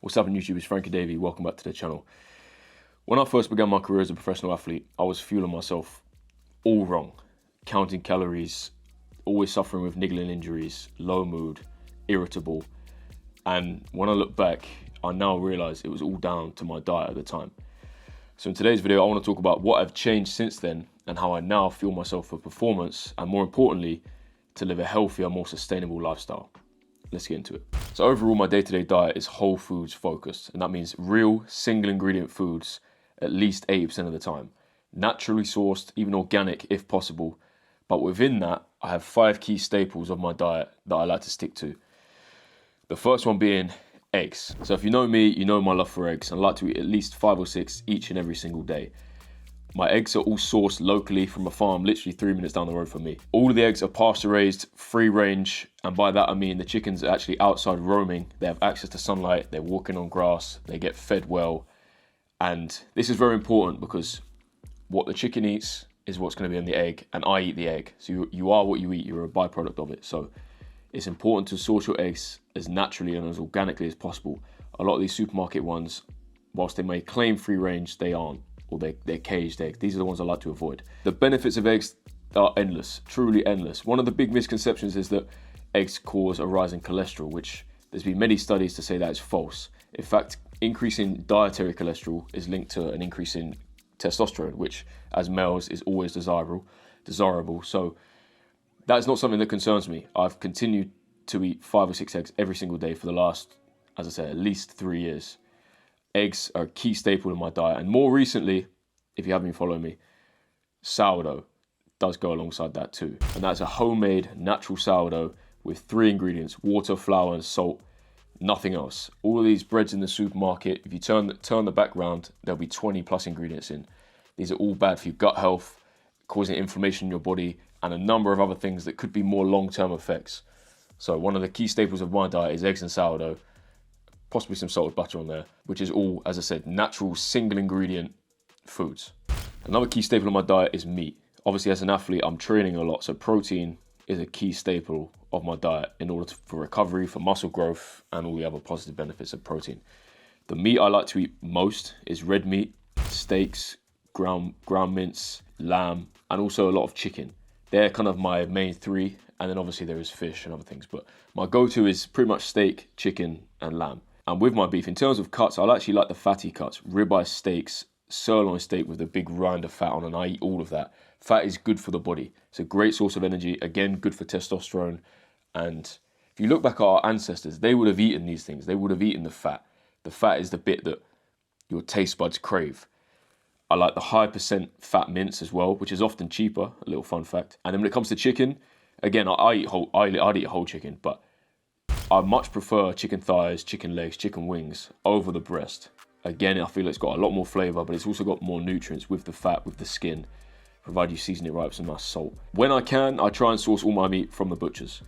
What's up, YouTube? It's Frankie Davey. Welcome back to the channel. When I first began my career as a professional athlete, I was fueling myself all wrong. Counting calories, always suffering with niggling injuries, low mood, irritable. And when I look back, I now realize it was all down to my diet at the time. So in today's video, I want to talk about what I've changed since then and how I now fuel myself for performance and, more importantly, to live a healthier, more sustainable lifestyle. Let's get into it. So overall, my day-to-day diet is whole foods focused, and that means real single ingredient foods at least 80% of the time. Naturally sourced, even organic if possible. But within that, I have 5 key staples of my diet that I like to stick to. The first one being eggs. So if you know me, you know my love for eggs. I like to eat at least 5 or 6 each and every single day. My eggs are all sourced locally from a farm literally 3 minutes down the road from me. All of the eggs are pasture raised, free range, and by that I mean the chickens are actually outside roaming. They have access to sunlight, they're walking on grass, they get fed well. And this is very important because what the chicken eats is what's going to be in the egg, and I eat the egg. So you are what you eat, you're a byproduct of it. So it's important to source your eggs as naturally and as organically as possible. A lot of these supermarket ones, whilst they may claim free range, they aren't. Or they're caged eggs. These are the ones I like to avoid. The benefits of eggs are endless, truly endless. One of the big misconceptions is that eggs cause a rise in cholesterol, which there's been many studies to say that is false. In fact, increasing dietary cholesterol is linked to an increase in testosterone, which as males is always desirable. So that's not something that concerns me. I've continued to eat 5 or 6 eggs every single day for the last, as I said, at least 3 years. Eggs are a key staple in my diet, and more recently, if you haven't been following me, sourdough does go alongside that too. And that's a homemade natural sourdough with 3 ingredients: water, flour and salt, nothing else. All of these breads in the supermarket, if you turn the background, there'll be 20 plus ingredients in. These are all bad for your gut health, causing inflammation in your body and a number of other things that could be more long-term effects. So one of the key staples of my diet is eggs and sourdough, possibly some salted butter on there, which is all, as I said, natural single ingredient foods. Another key staple of my diet is meat. Obviously, as an athlete, I'm training a lot, so protein is a key staple of my diet in order for recovery, for muscle growth, and all the other positive benefits of protein. The meat I like to eat most is red meat, steaks, ground mince, lamb, and also a lot of chicken. They're kind of my main 3, and then obviously there is fish and other things, but my go-to is pretty much steak, chicken, and lamb. And with my beef, in terms of cuts, I actually like the fatty cuts, ribeye steaks, sirloin steak with a big rind of fat on, and I eat all of that. Fat is good for the body. It's a great source of energy, again, good for testosterone. And if you look back at our ancestors, they would have eaten these things. They would have eaten the fat. The fat is the bit that your taste buds crave. I like the high % fat mince as well, which is often cheaper, a little fun fact. And then when it comes to chicken, again, I'd eat whole chicken, but I much prefer chicken thighs, chicken legs, chicken wings over the breast. Again, I feel it's got a lot more flavor, but it's also got more nutrients with the fat, with the skin, provided you season it right with some nice salt. When I can, I try and source all my meat from the butchers.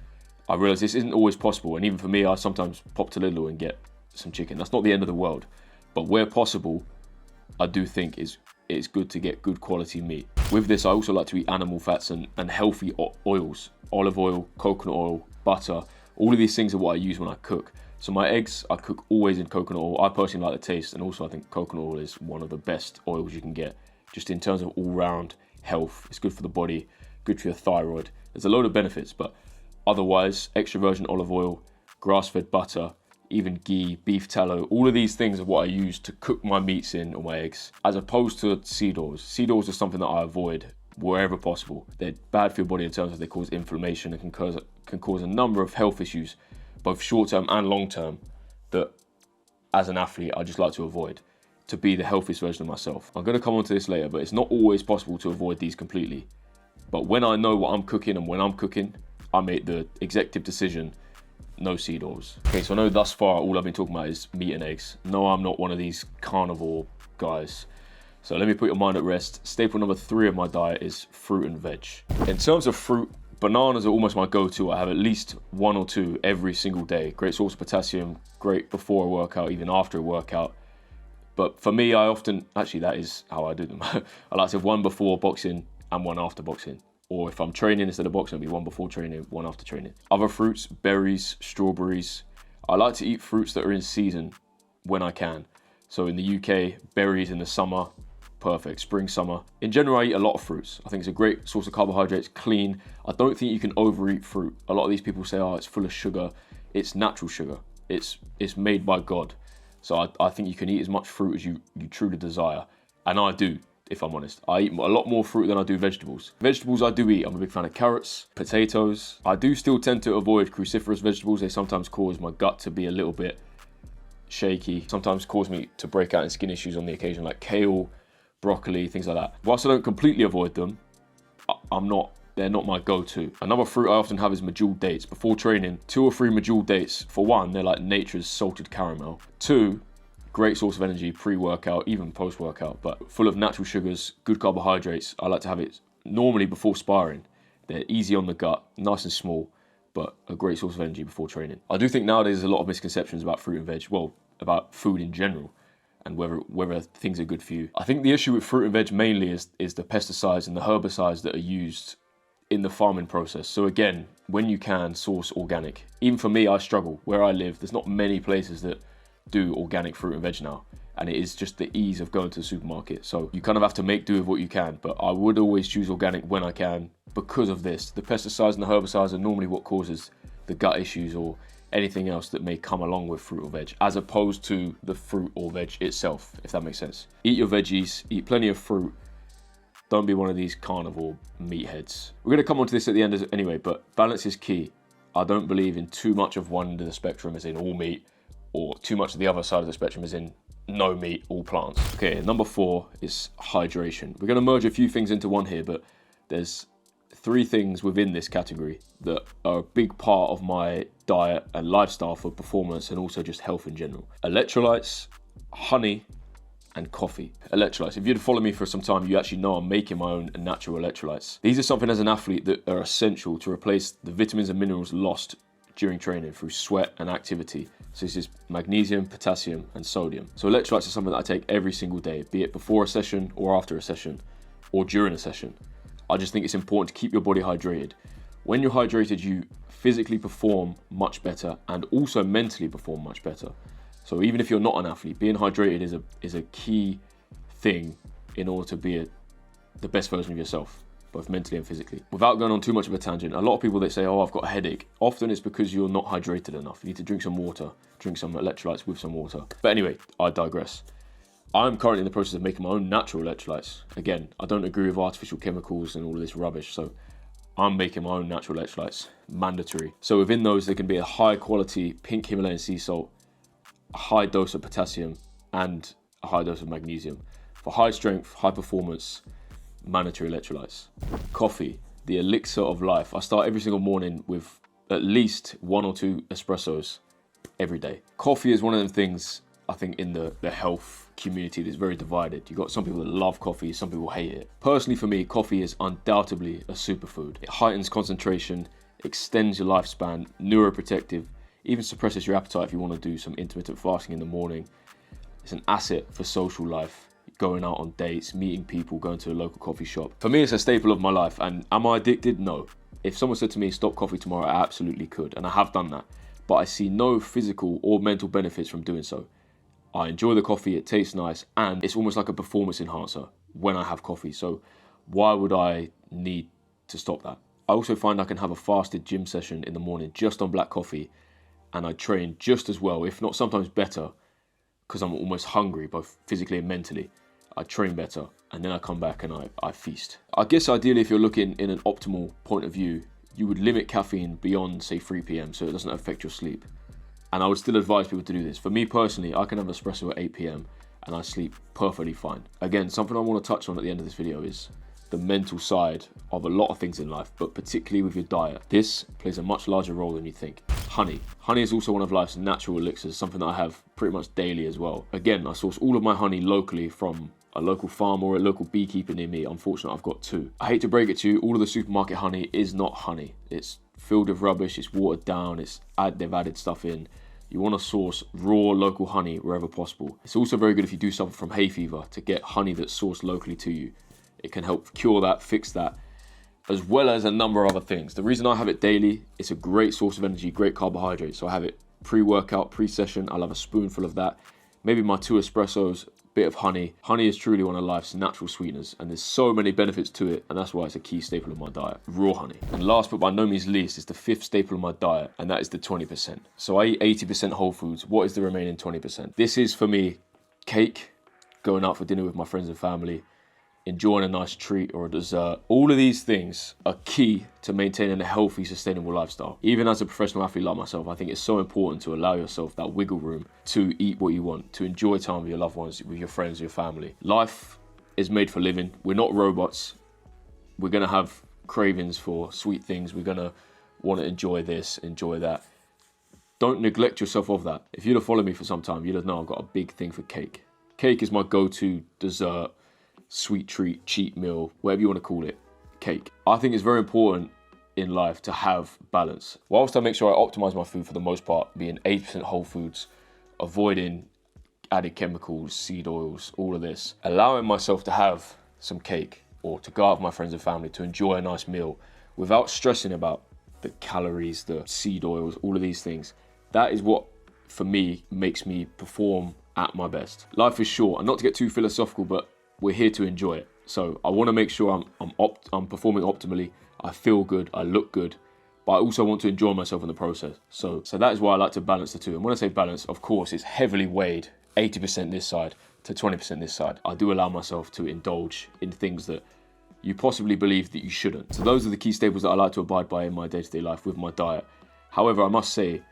I realize this isn't always possible, and even for me, I sometimes pop to Lidl and get some chicken. That's not the end of the world, but where possible, I do think it's good to get good quality meat. With this, I also like to eat animal fats and healthy oils, olive oil, coconut oil, butter. All of these things are what I use when I cook. So my eggs, I cook always in coconut oil. I personally like the taste, and also I think coconut oil is one of the best oils you can get, just in terms of all-round health. It's good for the body, good for your thyroid. There's a load of benefits, but otherwise, extra virgin olive oil, grass-fed butter, even ghee, beef tallow, all of these things are what I use to cook my meats in or my eggs, as opposed to seed oils. Seed oils are something that I avoid wherever possible. They're bad for your body in terms of they cause inflammation and can cause a number of health issues, both short-term and long-term, that as an athlete I just like to avoid to be the healthiest version of myself. I'm going to come on to this later, but it's not always possible to avoid these completely. But when I know what I'm cooking and when I'm cooking, I make the executive decision: no seed oils. Okay, so I know thus far all I've been talking about is meat and eggs. No, I'm not one of these carnivore guys. So let me put your mind at rest. Staple number 3 of my diet is fruit and veg. In terms of fruit, bananas are almost my go-to. I have at least 1 or 2 every single day. Great source of potassium, great before a workout, even after a workout. But for me, that is how I do them. I like to have 1 before boxing and 1 after boxing. Or if I'm training instead of boxing, it'll be 1 before training, 1 after training. Other fruits, berries, strawberries. I like to eat fruits that are in season when I can. So in the UK, berries in the summer, perfect, spring, summer. In general, I eat a lot of fruits. I think it's a great source of carbohydrates, clean. I don't think you can overeat fruit. A lot of these people say, oh, it's full of sugar. It's natural sugar. It's made by God. So I think you can eat as much fruit as you truly desire. And I do, if I'm honest. I eat a lot more fruit than I do vegetables. Vegetables I do eat. I'm a big fan of carrots, potatoes. I do still tend to avoid cruciferous vegetables. They sometimes cause my gut to be a little bit shaky. Sometimes cause me to break out in skin issues on the occasion, like kale, broccoli, things like that. Whilst I don't completely avoid them, they're not my go-to. Another fruit I often have is medjool dates. Before training, 2 or 3 medjool dates. For one, they're like nature's salted caramel. 2, great source of energy pre-workout, even post-workout, but full of natural sugars, good carbohydrates. I like to have it normally before sparring. They're easy on the gut, nice and small, but a great source of energy before training. I do think nowadays there's a lot of misconceptions about fruit and veg, well, about food in general, and whether things are good for you. I think the issue with fruit and veg mainly is the pesticides and the herbicides that are used in the farming process. So again, when you can, source organic. Even for me, I struggle. Where I live, there's not many places that do organic fruit and veg now, and it is just the ease of going to the supermarket. So you kind of have to make do with what you can, but I would always choose organic when I can because of this. The pesticides and the herbicides are normally what causes the gut issues or anything else that may come along with fruit or veg, as opposed to the fruit or veg itself, if that makes sense. Eat your veggies, eat plenty of fruit. Don't be one of these carnivore meatheads. We're going to come on to this at the end anyway, but balance is key. I don't believe in too much of one end of the spectrum, as in all meat, or too much of the other side of the spectrum, as in no meat, all plants. Okay, number 4 is hydration. We're going to merge a few things into one here, but there's 3 things within this category that are a big part of my diet and lifestyle for performance and also just health in general. Electrolytes, honey, and coffee. Electrolytes. If you'd follow me for some time, you actually know I'm making my own natural electrolytes. These are something as an athlete that are essential to replace the vitamins and minerals lost during training through sweat and activity. So this is magnesium, potassium, and sodium. So electrolytes are something that I take every single day, be it before a session or after a session or during a session. I just think it's important to keep your body hydrated. When you're hydrated, you physically perform much better and also mentally perform much better. So even if you're not an athlete, being hydrated is a key thing in order to be the best version of yourself, both mentally and physically. Without going on too much of a tangent, a lot of people that say, oh, I've got a headache, often it's because you're not hydrated enough. You need to drink some water, drink some electrolytes with some water. But anyway, I digress. I'm currently in the process of making my own natural electrolytes. Again, I don't agree with artificial chemicals and all of this rubbish, so I'm making my own natural electrolytes, mandatory. So within those, there can be a high quality pink Himalayan sea salt, a high dose of potassium, and a high dose of magnesium. For high strength, high performance, mandatory electrolytes. Coffee, the elixir of life. I start every single morning with at least 1 or 2 espressos every day. Coffee is one of them things, I think, in the health community that's very divided. You've got some people that love coffee, some people hate it. Personally, for me, coffee is undoubtedly a superfood. It heightens concentration, extends your lifespan, neuroprotective, even suppresses your appetite if you want to do some intermittent fasting in the morning. It's an asset for social life, going out on dates, meeting people, going to a local coffee shop. For me, it's a staple of my life. And am I addicted? No. If someone said to me, stop coffee tomorrow, I absolutely could. And I have done that. But I see no physical or mental benefits from doing so. I enjoy the coffee, it tastes nice, and it's almost like a performance enhancer when I have coffee. So why would I need to stop that? I also find I can have a fasted gym session in the morning just on black coffee, and I train just as well, if not sometimes better, because I'm almost hungry, both physically and mentally. I train better, and then I come back and I feast. I guess ideally, if you're looking in an optimal point of view, you would limit caffeine beyond, say, 3 p.m. so it doesn't affect your sleep. And I would still advise people to do this. For me personally, I can have espresso at 8 p.m. and I sleep perfectly fine. Again, something I want to touch on at the end of this video is the mental side of a lot of things in life, but particularly with your diet. This plays a much larger role than you think. Honey. Honey is also one of life's natural elixirs, something that I have pretty much daily as well. Again, I source all of my honey locally from a local farm or a local beekeeper near me. Unfortunately, I've got 2. I hate to break it to you, all of the supermarket honey is not honey. It's filled with rubbish, it's watered down, they've added stuff in. You want to source raw local honey wherever possible. It's also very good if you do suffer from hay fever to get honey that's sourced locally to you. It can help cure that, fix that, as well as a number of other things. The reason I have it daily, it's a great source of energy, great carbohydrates. So I have it pre-workout, pre-session. I'll have a spoonful of that. maybe my 2 espressos, bit of honey. Honey is truly one of life's natural sweeteners, and there's so many benefits to it, and that's why it's a key staple of my diet, raw honey. And last but by no means least is the 5th staple of my diet, and that is the 20%. So I eat 80% whole foods. What is the remaining 20%? This is for me cake, going out for dinner with my friends and family, enjoying a nice treat or a dessert. All of these things are key to maintaining a healthy, sustainable lifestyle. Even as a professional athlete like myself, I think it's so important to allow yourself that wiggle room to eat what you want, to enjoy time with your loved ones, with your friends, your family. Life is made for living. We're not robots. We're gonna have cravings for sweet things. We're gonna wanna enjoy this, enjoy that. Don't neglect yourself of that. If you'd have followed me for some time, you'd have known I've got a big thing for cake. Cake is my go-to dessert, sweet treat, cheat meal, whatever you want to call it, cake. I think it's very important in life to have balance. Whilst I make sure I optimize my food for the most part, being 80% whole foods, avoiding added chemicals, seed oils, all of this, allowing myself to have some cake or to go out with my friends and family to enjoy a nice meal without stressing about the calories, the seed oils, all of these things. That is what, for me, makes me perform at my best. Life is short, and not to get too philosophical, but we're here to enjoy it. So I want to make sure I'm performing optimally. I feel good, I look good, but I also want to enjoy myself in the process. So that is why I like to balance the two. And when I say balance, of course, it's heavily weighed, 80% this side to 20% this side. I do allow myself to indulge in things that you possibly believe that you shouldn't. So those are the key staples that I like to abide by in my day-to-day life with my diet. However, I must say,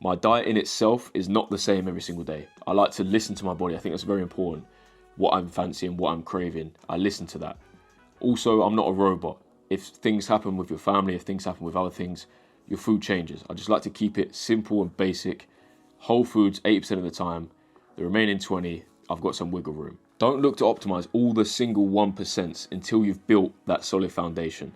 my diet in itself is not the same every single day. I like to listen to my body. I think that's very important. What I'm fancying, what I'm craving, I listen to that. Also, I'm not a robot. If things happen with your family, if things happen with other things, your food changes. I just like to keep it simple and basic. Whole foods 80% of the time. The remaining 20, I've got some wiggle room. Don't look to optimize all the single 1% until you've built that solid foundation.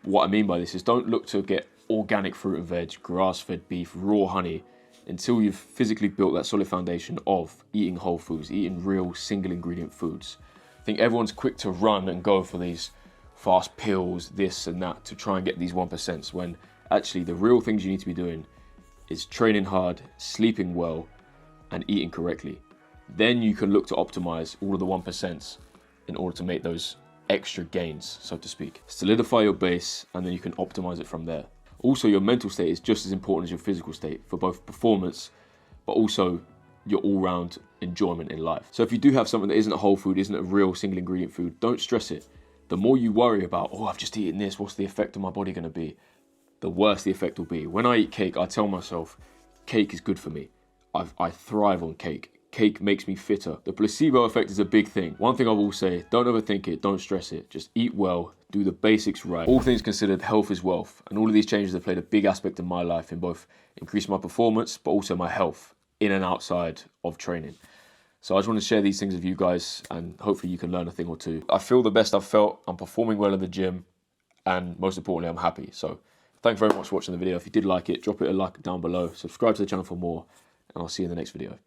What I mean by this is don't look to get organic fruit and veg, grass-fed beef, raw honey, until you've physically built that solid foundation of eating whole foods, eating real single ingredient foods. I think everyone's quick to run and go for these fast pills, this and that, to try and get these 1%, when actually the real things you need to be doing is training hard, sleeping well, and eating correctly. Then you can look to optimize all of the 1% in order to make those extra gains, so to speak. Solidify your base, and then you can optimize it from there. Also, your mental state is just as important as your physical state for both performance, but also your all-round enjoyment in life. So if you do have something that isn't a whole food, isn't a real single ingredient food, don't stress it. The more you worry about, oh, I've just eaten this, what's the effect on my body going to be? The worse the effect will be. When I eat cake, I tell myself, cake is good for me. I thrive on cake. Cake makes me fitter. The placebo effect is a big thing. One thing I will say, don't overthink it, don't stress it. Just eat well, do the basics right. All things considered, health is wealth. And all of these changes have played a big aspect in my life in both increasing my performance, but also my health in and outside of training. So I just want to share these things with you guys, and hopefully you can learn a thing or two. I feel the best I've felt. I'm performing well in the gym, and most importantly, I'm happy. So thanks very much for watching the video. If you did like it, drop it a like down below. Subscribe to the channel for more, and I'll see you in the next video.